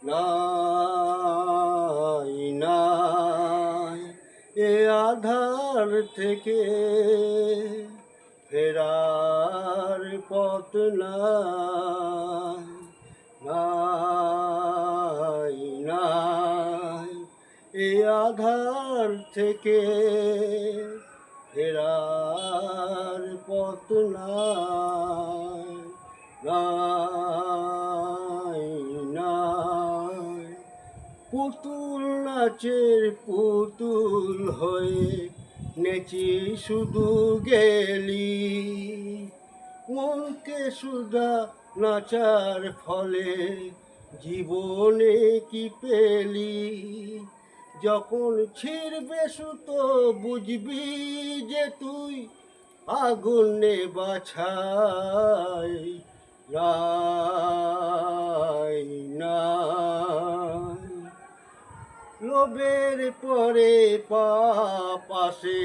নাই নাই এ আধার থেকে ফেরার পথ নাই নাই নাই এ আধার থেকে ফেরার পথ নাই নাই নাই পুতুল নাচের পুতুল হয়ে নেচি শুধু গেলি মনকে সুধা নাচার ফলে জীবনে কি পেলি যখন ছিড়বে সুতো বুঝবি যে তুই আগুনে বাছাই নাই নাই লোভের পরে পাপ আসে